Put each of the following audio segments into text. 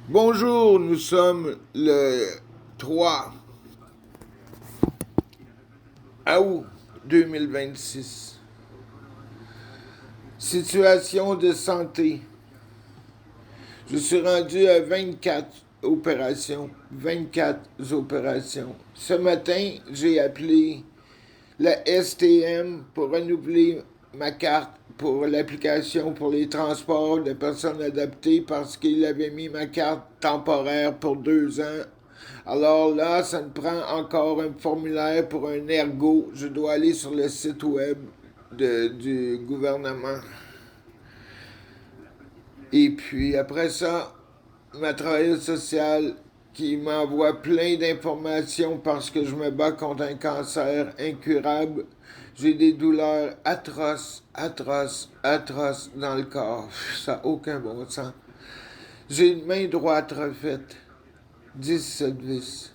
Bonjour, nous sommes le 3 août 2026. Situation de santé. Je suis rendu à 24 opérations. 24 opérations. Ce matin, j'ai appelé la STM pour renouveler ma carte pour l'application pour les transports de personnes adaptées parce qu'il avait mis ma carte temporaire pour 2 ans. Alors là, ça me prend encore un formulaire pour un ergo. Je dois aller sur le site web du gouvernement. Et puis après ça, ma travailleuse sociale qui m'envoie plein d'informations parce que je me bats contre un cancer incurable. J'ai des douleurs atroces, atroces, atroces dans le corps. Ça n'a aucun bon sens. J'ai une main droite refaite. 17 vis.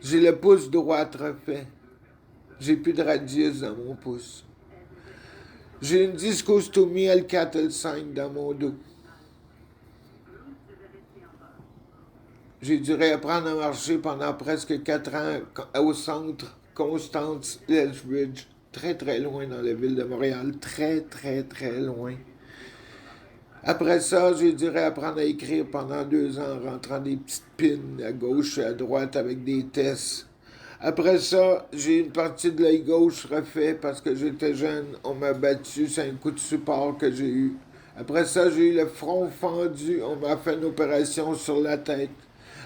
J'ai le pouce droit refait. J'ai plus de radius dans mon pouce. J'ai une discostomie L4, L5 dans mon dos. J'ai dû réapprendre à marcher pendant presque 4 ans au centre Constance Lethbridge, très très loin dans la ville de Montréal, très très très loin. Après ça, j'ai dû réapprendre à écrire pendant 2 ans en rentrant des petites pins à gauche et à droite avec des tests. Après ça, j'ai une partie de l'œil gauche refait parce que j'étais jeune. On m'a battu, c'est un coup de support que j'ai eu. Après ça, j'ai eu le front fendu. On m'a fait une opération sur la tête.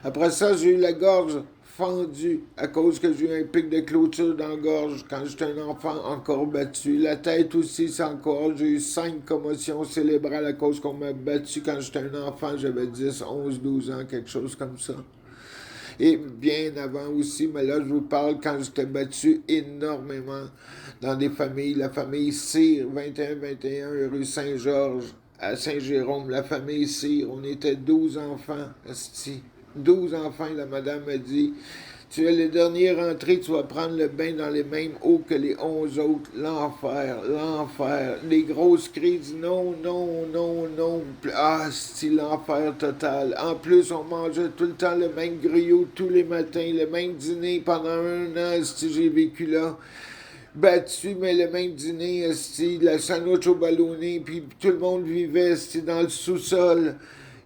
Après ça, j'ai eu la gorge fendue à cause que j'ai eu un pic de clôture dans la gorge quand j'étais un enfant encore battu. La tête aussi, c'est encore. J'ai eu 5 commotions cérébrales à cause qu'on m'a battu quand j'étais un enfant. J'avais 10, 11, 12 ans, quelque chose comme ça. Et bien avant aussi, mais là, je vous parle quand j'étais battu énormément dans des familles. La famille Cyr, 21-21, rue Saint-Georges, à Saint-Jérôme. La famille Cyr, on était 12 enfants, asti. 12 enfants, la madame m'a dit, tu es le dernier rentré, tu vas prendre le bain dans les mêmes eaux que les 11 autres. L'enfer, l'enfer. Les grosses crises, non, non, non, non. Ah, c'est l'enfer total. En plus, on mangeait tout le temps le même griot tous les matins, le même dîner pendant un an, si j'ai vécu là. Battu, mais le même dîner, esti, la sandwich au ballonné, puis tout le monde vivait, esti, dans le sous-sol.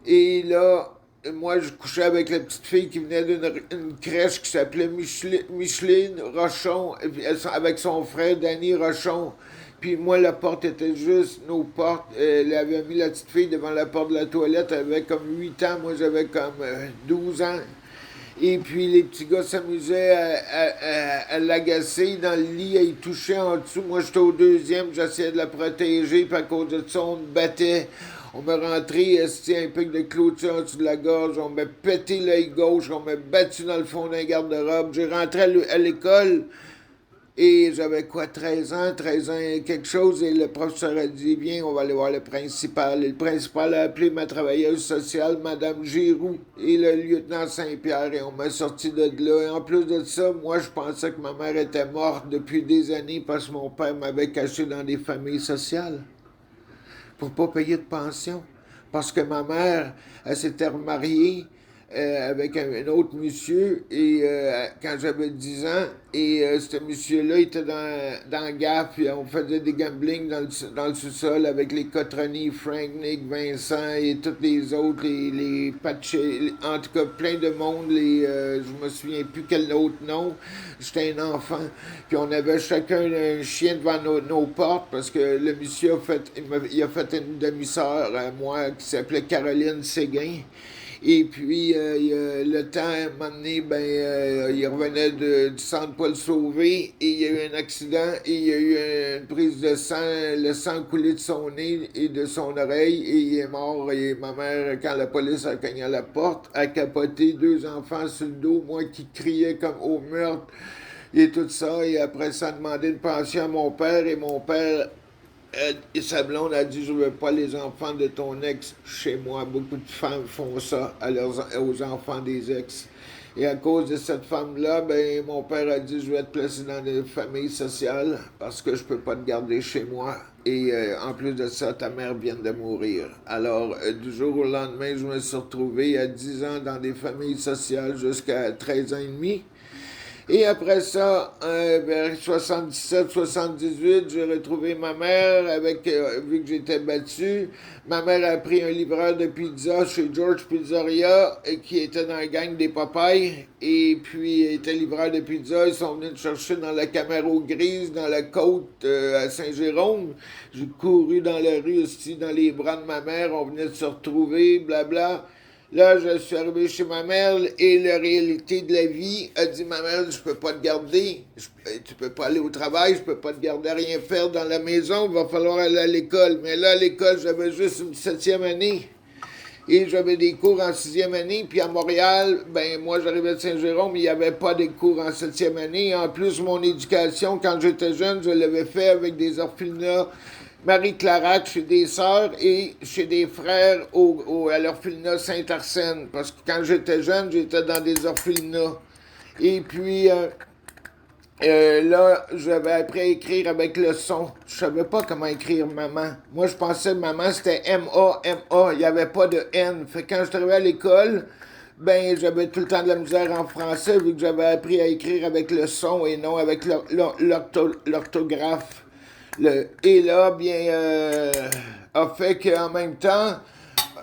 Et là, moi, je couchais avec la petite fille qui venait d'une crèche qui s'appelait Micheline Rochon, avec son frère Danny Rochon. Puis moi, la porte était juste nos portes. Elle avait mis la petite fille devant la porte de la toilette. Elle avait comme 8 ans. Moi, j'avais comme 12 ans. Et puis les petits gars s'amusaient à l'agacer dans le lit, à y toucher en dessous. Moi, j'étais au deuxième, j'essayais de la protéger, puis à cause de ça, on me battait. On m'a rentré, un pic de clôture en dessous de la gorge, on m'a pété l'œil gauche, on m'a battu dans le fond d'un garde-robe. J'ai rentré à l'école, et j'avais quoi, 13 ans, 13 ans et quelque chose, et le professeur a dit, viens, on va aller voir le principal. Et le principal a appelé ma travailleuse sociale, Madame Giroux, et le lieutenant Saint-Pierre, et on m'a sorti de là. Et en plus de ça, moi, je pensais que ma mère était morte depuis des années parce que mon père m'avait caché dans des familles sociales pour pas payer de pension. Parce que ma mère, elle s'était remariée avec un autre monsieur et quand j'avais 10 ans et ce monsieur-là était dans le gap puis on faisait des gamblings dans le sous-sol avec les Cotroni, Frank, Nick, Vincent et tous les autres, les Patché, en tout cas plein de monde, je me souviens plus quel autre nom. J'étais un enfant puis on avait chacun un chien devant nos portes parce que le monsieur il a fait une demi-sœur à moi qui s'appelait Caroline Séguin. Et puis, le temps, à un moment donné, il revenait du centre Paul Sauvé et il y a eu un accident et il y a eu une prise de sang, le sang coulé de son nez et de son oreille et il est mort. Et ma mère, quand la police a cogné à la porte, a capoté 2 enfants sur le dos, moi qui criais comme au meurtre et tout ça. Et après ça, a demandé une pension à mon père et mon père et sa blonde a dit, je veux pas les enfants de ton ex chez moi. Beaucoup de femmes font ça aux enfants des ex. Et à cause de cette femme-là, ben, mon père a dit, je vais te placer dans une famille sociale parce que je peux pas te garder chez moi. Et en plus de ça, ta mère vient de mourir. Alors, du jour au lendemain, je me suis retrouvé à 10 ans dans des familles sociales jusqu'à 13 ans et demi. Et après ça, vers 77-78, j'ai retrouvé ma mère avec, vu que j'étais battu. Ma mère a pris un livreur de pizza chez George Pizzeria qui était dans la gang des Popeyes. Et puis, il était livreur de pizza. Ils sont venus me chercher dans la Camaro grise, dans la côte à Saint-Jérôme. J'ai couru dans la rue aussi, dans les bras de ma mère. On venait de se retrouver, blabla. Là, je suis arrivé chez ma mère et la réalité de la vie a dit, ma mère, je peux pas te garder, tu peux pas aller au travail, je peux pas te garder à rien faire dans la maison, il va falloir aller à l'école. Mais là, à l'école, j'avais juste une 7e année et j'avais des cours en 6e année. Puis à Montréal, ben moi, j'arrivais de Saint-Jérôme, il n'y avait pas de cours en 7e année. En plus, mon éducation, quand j'étais jeune, je l'avais fait avec des orphelinats Marie Clarac chez des sœurs et chez des frères à l'orphelinat Saint-Arsène. Parce que quand j'étais jeune, j'étais dans des orphelinats. Et puis, là, j'avais appris à écrire avec le son. Je savais pas comment écrire maman. Moi, je pensais que maman, c'était M-A-M-A. Il n'y avait pas de N. Fait que quand je suis arrivé à l'école, ben, j'avais tout le temps de la misère en français vu que j'avais appris à écrire avec le son et non avec l'orthographe. Et là, bien, a fait qu'en même temps,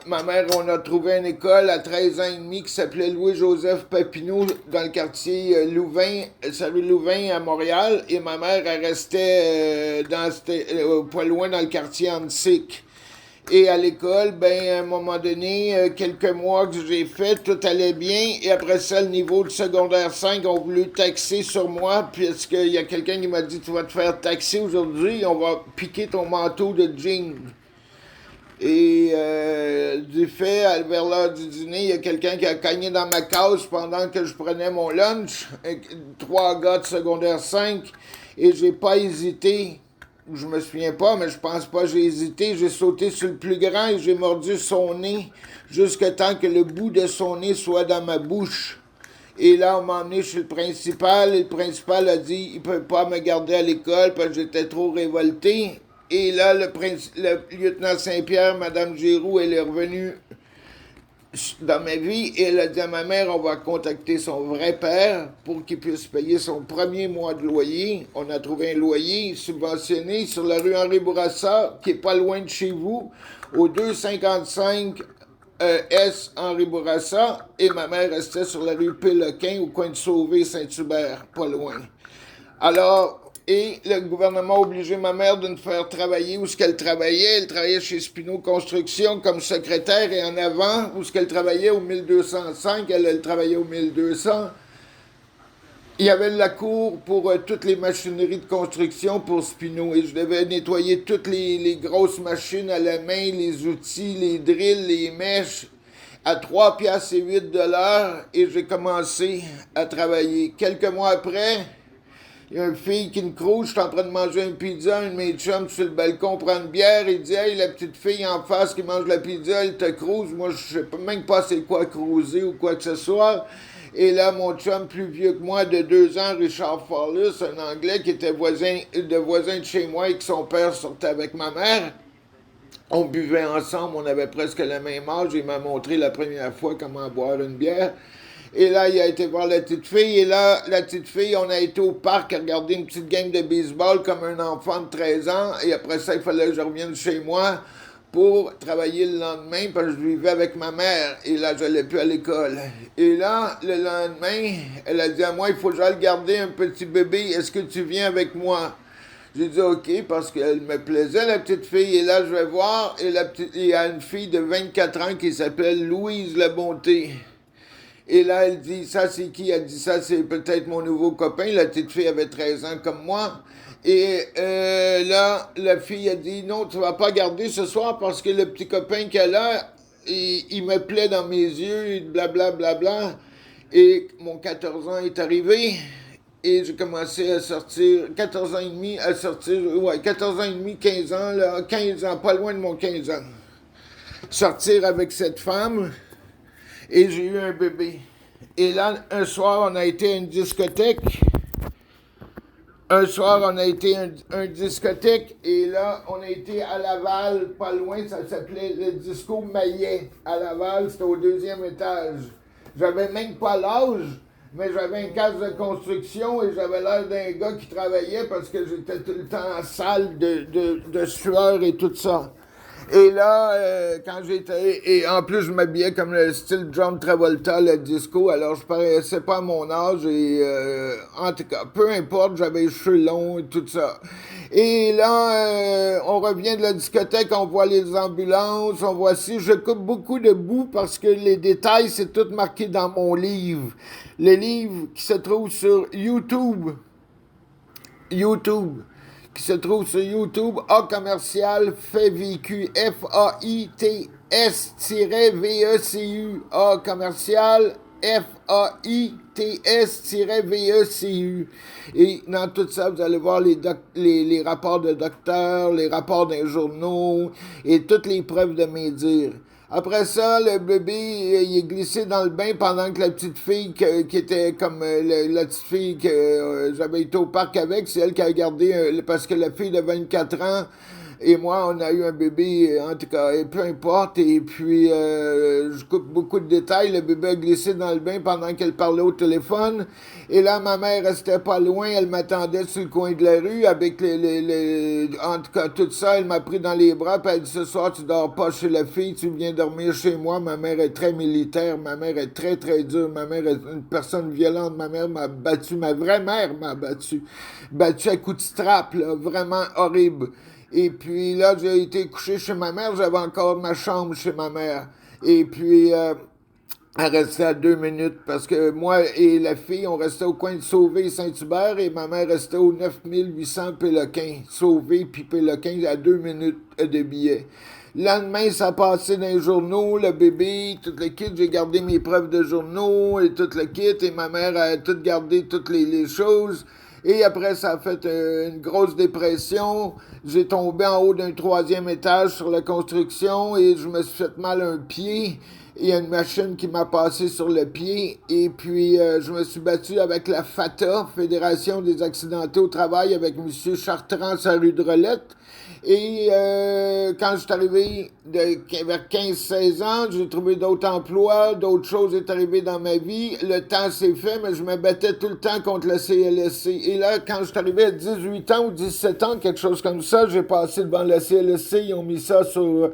ma mère, on a trouvé une école à 13 ans et demi qui s'appelait Louis-Joseph Papineau dans le quartier Louvain, rue Louvain à Montréal. Et ma mère, elle restait pas loin dans le quartier Antique. Et à l'école, ben, à un moment donné, quelques mois que j'ai fait, tout allait bien. Et après ça, le niveau de secondaire 5 ont voulu taxer sur moi, puisqu'il y a quelqu'un qui m'a dit, tu vas te faire taxer aujourd'hui, on va piquer ton manteau de jean. Et du fait, vers l'heure du dîner, il y a quelqu'un qui a cogné dans ma case pendant que je prenais mon lunch. 3 gars de secondaire 5. Et j'ai pas hésité. Je me souviens pas, mais je pense pas, j'ai hésité. J'ai sauté sur le plus grand et j'ai mordu son nez jusqu'à temps que le bout de son nez soit dans ma bouche. Et là, on m'a emmené chez le principal et le principal a dit il peut pas me garder à l'école parce que j'étais trop révolté. Et là, le lieutenant Saint-Pierre, Mme Giroux, elle est revenue dans ma vie et elle a dit à ma mère on va contacter son vrai père pour qu'il puisse payer son premier mois de loyer. On a trouvé un loyer subventionné sur la rue Henri Bourassa qui est pas loin de chez vous, au 255 S Henri Bourassa, et ma mère restait sur la rue Péloquin au coin de Sauvé-Saint-Hubert, pas loin. Alors, et le gouvernement a obligé ma mère de nous faire travailler où ce qu'elle travaillait. Elle travaillait chez Spino Construction comme secrétaire et en avant, où ce qu'elle travaillait au 1205, elle travaillait au 1200. Il y avait la cour pour toutes les machineries de construction pour Spino et je devais nettoyer toutes les grosses machines à la main, les outils, les drills, les mèches à 3 piastres et 8 de l'heure et j'ai commencé à travailler. Quelques mois après, il y a une fille qui me crouse, je suis en train de manger une pizza, une de mes chums sur le balcon prend une bière, il dit « Hey, la petite fille en face qui mange la pizza, elle te crouse. » Moi, je sais même pas c'est quoi cruiser ou quoi que ce soit. Et là, mon chum plus vieux que moi, de 2 ans, Richard Fowler, un Anglais qui était voisin de chez moi et que son père sortait avec ma mère. On buvait ensemble, on avait presque le même âge. Il m'a montré la première fois comment boire une bière. Et là, il a été voir la petite fille. Et là, la petite fille, on a été au parc à regarder une petite game de baseball comme un enfant de 13 ans. Et après ça, il fallait que je revienne chez moi pour travailler le lendemain parce que je vivais avec ma mère. Et là, je n'allais plus à l'école. Et là, le lendemain, elle a dit à moi, il faut que j'aille garder un petit bébé. Est-ce que tu viens avec moi? J'ai dit OK parce qu'elle me plaisait, la petite fille. Et là, je vais voir. Et il y a une fille de 24 ans qui s'appelle Louise La Bonté. Et là, elle dit, ça c'est qui? Elle dit, ça c'est peut-être mon nouveau copain. La petite fille avait 13 ans comme moi. Et là, la fille a dit, non, tu vas pas garder ce soir parce que le petit copain qu'elle a, il me plaît dans mes yeux, blablabla. Bla, bla, bla. Et mon 14 ans est arrivé. Et j'ai commencé à sortir, 14 ans et demi, à sortir, ouais, 14 ans et demi, 15 ans, là, 15 ans, pas loin de mon 15 ans. Sortir avec cette femme. Et j'ai eu un bébé. Et là, un soir, on a été à une discothèque. Un soir, on a été à une discothèque et là, on a été à Laval, pas loin, ça s'appelait le Disco Maillet. À Laval, c'était au 2e étage. J'avais même pas l'âge, mais j'avais un casque de construction et j'avais l'air d'un gars qui travaillait parce que j'étais tout le temps en salle de sueur et tout ça. Et là, quand j'étais... Et en plus, je m'habillais comme le style John Travolta, le disco, alors je paraissais pas à mon âge. Et en tout cas, peu importe, j'avais les cheveux longs et tout ça. Et là, on revient de la discothèque, on voit les ambulances, on voit si je coupe beaucoup de bouts parce que les détails, c'est tout marqué dans mon livre. Le livre qui se trouve sur YouTube. YouTube qui se trouve sur YouTube, A commercial fait vécu, FAITS-VECU, A commercial FAITS-VECU. Et dans tout ça, vous allez voir les rapports de docteurs, les rapports des journaux et toutes les preuves de mes dires. Après ça, le bébé, il est glissé dans le bain pendant que la petite fille qui était comme la petite fille que j'avais été au parc avec, c'est elle qui a gardé, parce que la fille de 24 ans et moi, on a eu un bébé, en tout cas, et peu importe. Et puis, je coupe beaucoup de détails. Le bébé a glissé dans le bain pendant qu'elle parlait au téléphone. Et là, ma mère restait pas loin. Elle m'attendait sur le coin de la rue avec en tout cas, tout ça. Elle m'a pris dans les bras. Puis elle dit, ce soir, tu dors pas chez la fille. Tu viens dormir chez moi. Ma mère est très militaire. Ma mère est très, très dure. Ma mère est une personne violente. Ma mère m'a battu. Ma vraie mère m'a battu. Battu à coups de strap, là. Vraiment horrible. Et puis là, j'ai été couché chez ma mère, j'avais encore ma chambre chez ma mère. Et puis, elle restait à 2 minutes parce que moi et la fille, on restait au coin de Sauvé et Saint-Hubert et ma mère restait au 9800 Péloquin. Sauvé puis Péloquin à 2 minutes de billets. Le lendemain, ça passait dans les journaux, le bébé, tout le kit. J'ai gardé mes preuves de journaux et tout le kit. Et ma mère a tout gardé, toutes les choses. Et après, ça a fait une grosse dépression. J'ai tombé en haut d'un 3e étage sur la construction et je me suis fait mal un pied. Il y a une machine qui m'a passé sur le pied. Et puis, je me suis battu avec la FATA, Fédération des accidentés au travail, avec M. Chartrand, sa rue de Rolette. Et quand je suis arrivé vers 15-16 ans, j'ai trouvé d'autres emplois, d'autres choses sont arrivées dans ma vie. Le temps s'est fait, mais je me battais tout le temps contre la CLSC. Et là, quand je suis arrivé à 18 ans ou 17 ans, quelque chose comme ça, j'ai passé devant la CLSC. Ils ont mis ça sur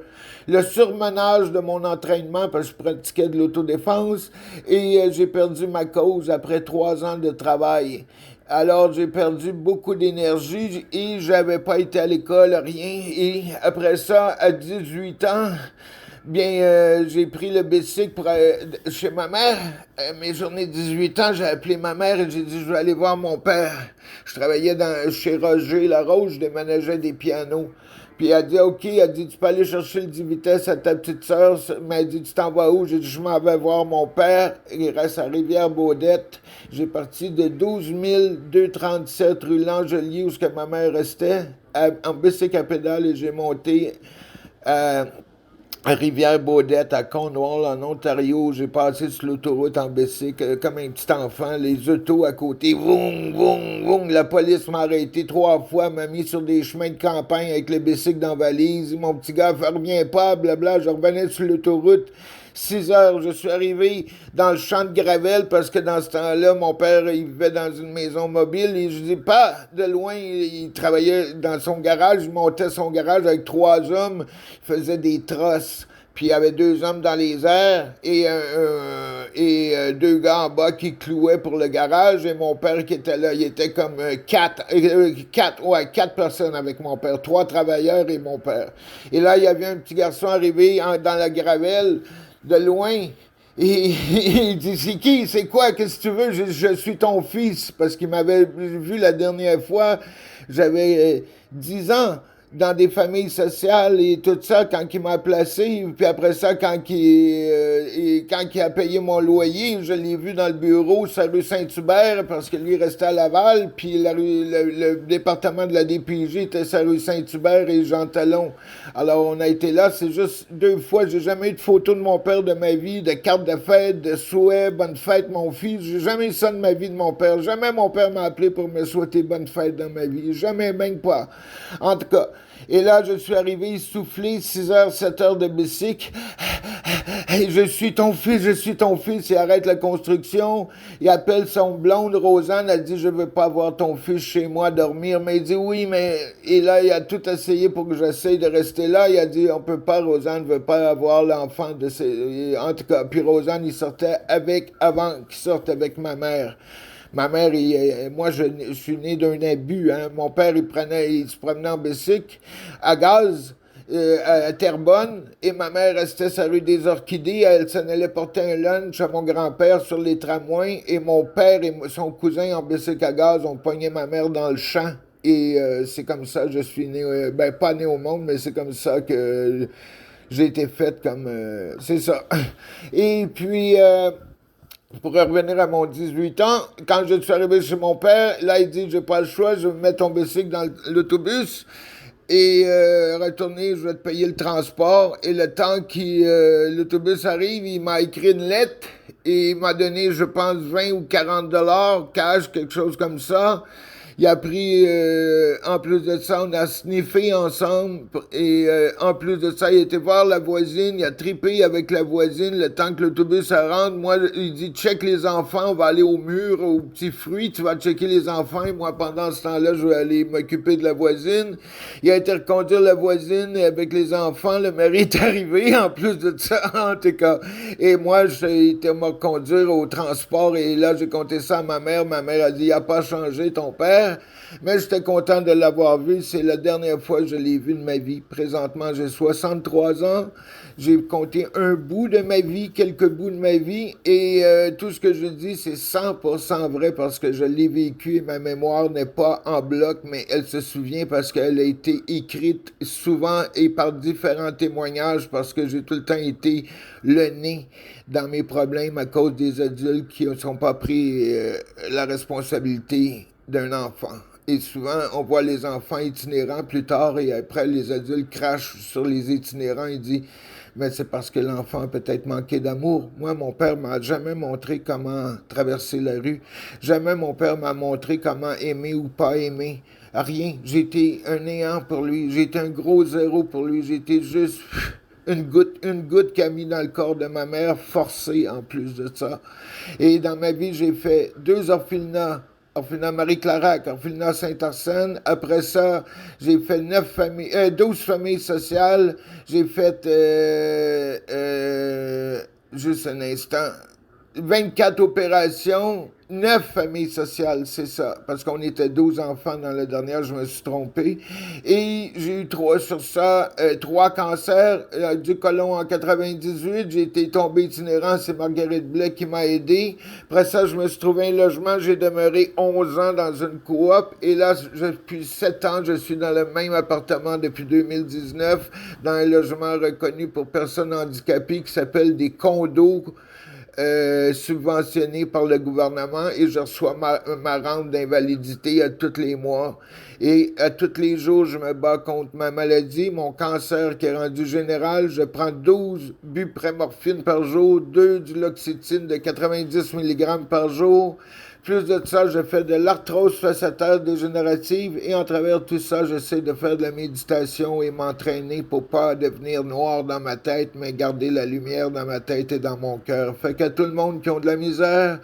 le surmenage de mon entraînement parce que je pratiquais de l'autodéfense. Et j'ai perdu ma cause après 3 ans de travail. Alors, j'ai perdu beaucoup d'énergie et j'avais pas été à l'école, rien. Et après ça, à 18 ans, bien, j'ai pris le bicycle pour, chez ma mère. Mes journées de 18 ans, j'ai appelé ma mère et j'ai dit, je vais aller voir mon père. Je travaillais chez Roger Larose, je déménageais des pianos. Puis elle a dit, OK, elle a dit, tu peux aller chercher le 10 vitesses à ta petite sœur. Mais elle a dit, tu t'en vas où? J'ai dit, je m'en vais voir mon père. Il reste à Rivière-Baudette. J'ai parti de 12 237 rue Langelier, où ce que ma mère restait, en bicycle à pédale, et j'ai monté à Rivière-Baudette, à Cornwall, en Ontario. J'ai passé sur l'autoroute en bicycle, comme un petit enfant, les autos à côté, voum, voum, voum. La police m'a arrêté 3 fois, m'a mis sur des chemins de campagne avec le bicycle dans la valise. Mon petit gars, reviens pas, blabla. Je revenais sur l'autoroute. 6 heures, je suis arrivé dans le champ de Gravel parce que dans ce temps-là, mon père, il vivait dans une maison mobile et je dis pas de loin, il travaillait dans son garage, il montait son garage avec 3 hommes, il faisait des trosses. Puis il y avait 2 hommes dans les airs et 2 gars en bas qui clouaient pour le garage et mon père qui était là, il était comme 4 personnes avec mon père, 3 travailleurs et mon père. Et là, il y avait un petit garçon arrivé dans la gravelle de loin. Et il dit, c'est qui, c'est quoi, qu'est-ce que tu veux? Je suis ton fils, parce qu'il m'avait vu la dernière fois, j'avais 10 ans. dans des familles sociales et tout ça quand il m'a placé. Puis après ça, quand il a payé mon loyer, je l'ai vu dans le bureau sur la rue Saint-Hubert parce que lui restait à Laval. Puis le département de la DPJ était sur la rue Saint-Hubert et Jean Talon. Alors on a été là. C'est juste 2 fois. J'ai jamais eu de photo de mon père de ma vie, de carte de fête, de souhait, bonne fête mon fils. J'ai jamais eu ça de ma vie de mon père. Jamais mon père m'a appelé pour me souhaiter bonne fête dans ma vie. Jamais, même pas. En tout cas, et là, je suis arrivé essoufflé, 6 heures, 7 heures de bicycle. Hey, je suis ton fils. Il arrête la construction. Il appelle son blonde, Rosanne. Elle dit, je veux pas voir ton fils chez moi dormir. Mais il dit, oui, mais... Et là, il a tout essayé pour que j'essaye de rester là. Il a dit, on peut pas, Rosanne veut pas avoir l'enfant de ses... En tout cas, puis Rosanne, il sortait avant qu'il sorte avec ma mère. Ma mère, moi, je suis né d'un abus. Hein. Mon père, il se promenait en bicycle à gaz à Terrebonne et ma mère restait sur la rue des Orchidées. Elle s'en allait porter un lunch à mon grand-père sur les tramways et mon père et son cousin en bicycle à gaz ont pogné ma mère dans le champ. Et c'est comme ça que je suis né, pas né au monde, mais c'est comme ça que j'ai été faite comme... c'est ça. Et puis... pour revenir à mon 18 ans, quand je suis arrivé chez mon père, là, il dit, j'ai pas le choix, je vais mettre ton bicycle dans l'autobus et retourner, je vais te payer le transport. Et le temps que l'autobus arrive, il m'a écrit une lettre et il m'a donné, je pense, 20 ou 40 dollars cash, quelque chose comme ça. Il a pris, en plus de ça, on a sniffé ensemble. Et en plus de ça, il était voir la voisine. Il a trippé avec la voisine le temps que l'autobus rentre. Moi, il dit, check les enfants, on va aller au mur, aux petits fruits. Tu vas checker les enfants. Et moi, pendant ce temps-là, je vais aller m'occuper de la voisine. Il a été reconduire la voisine avec les enfants. Le mari est arrivé, en plus de ça, en tout cas. Et moi, j'ai été me conduire au transport. Et là, j'ai compté ça à ma mère. Ma mère a dit, il n'a pas changé ton père. Mais j'étais content de l'avoir vu. C'est la dernière fois que je l'ai vu de ma vie. Présentement, j'ai 63 ans. J'ai compté un bout de ma vie, quelques bouts de ma vie. Et tout ce que je dis, c'est 100% vrai parce que je l'ai vécu et ma mémoire n'est pas en bloc, mais elle se souvient parce qu'elle a été écrite souvent et par différents témoignages parce que j'ai tout le temps été le nez dans mes problèmes à cause des adultes qui ne sont pas pris la responsabilité d'un enfant. Et souvent, on voit les enfants itinérants plus tard et après, les adultes crachent sur les itinérants et disent « Mais c'est parce que l'enfant a peut-être manqué d'amour. » Moi, mon père m'a jamais montré comment traverser la rue. Jamais mon père m'a montré comment aimer ou pas aimer. Rien. J'étais un néant pour lui. J'étais un gros zéro pour lui. J'étais juste... une goutte qu'a mis dans le corps de ma mère, forcée en plus de ça. Et dans ma vie, j'ai fait 2 orphelinats. Orphelinat Marie-Clarac, orphelinat Saint-Arsène. Après ça, j'ai fait 12 familles sociales. J'ai fait, juste un instant, 24 opérations, 9 familles sociales, c'est ça. Parce qu'on était 12 enfants dans la dernière, je me suis trompé. Et j'ai eu 3 sur ça, 3 cancers du côlon en 98. J'ai été tombé itinérant, c'est Marguerite Blais qui m'a aidé. Après ça, je me suis trouvé un logement, j'ai demeuré 11 ans dans une coop. Et là, depuis 7 ans, je suis dans le même appartement depuis 2019, dans un logement reconnu pour personnes handicapées qui s'appelle des condos. Subventionné par le gouvernement et je reçois ma rente d'invalidité à tous les mois. Et à tous les jours, je me bats contre ma maladie, mon cancer qui est rendu général. Je prends 12 buprenorphine par jour, 2 du L'Oxétine de 90 mg par jour. Plus de ça, je fais de l'arthrose facétaire dégénérative et en travers tout ça, j'essaie de faire de la méditation et m'entraîner pour pas devenir noir dans ma tête, mais garder la lumière dans ma tête et dans mon cœur. Fait qu'à tout le monde qui ont de la misère,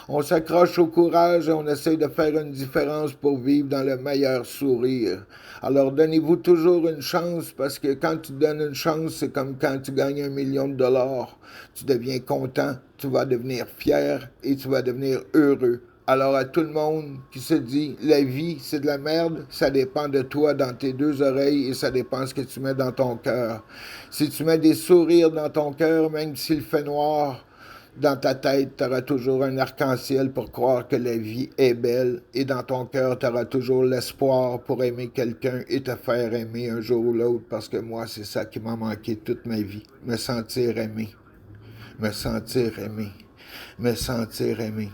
on s'accroche au courage et on essaie de faire une différence pour vivre dans le meilleur sourire. Alors donnez-vous toujours une chance parce que quand tu donnes une chance, c'est comme quand tu gagnes 1 million de dollars. Tu deviens content, tu vas devenir fier et tu vas devenir heureux. Alors à tout le monde qui se dit la vie c'est de la merde, ça dépend de toi dans tes 2 oreilles et ça dépend de ce que tu mets dans ton cœur. Si tu mets des sourires dans ton cœur, même s'il fait noir, Dans ta tête, tu auras toujours un arc-en-ciel pour croire que la vie est belle, et dans ton cœur, tu auras toujours l'espoir pour aimer quelqu'un et te faire aimer un jour ou l'autre, parce que moi, c'est ça qui m'a manqué toute ma vie, me sentir aimé, me sentir aimé, me sentir aimé,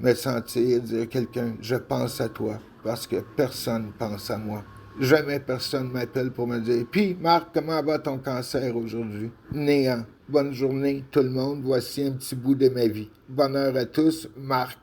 me sentir dire à quelqu'un, je pense à toi, parce que personne pense à moi. Jamais personne m'appelle pour me dire, puis Marc, comment va ton cancer aujourd'hui? Néant. Bonne journée tout le monde, voici un petit bout de ma vie. Bonheur à tous, Marc.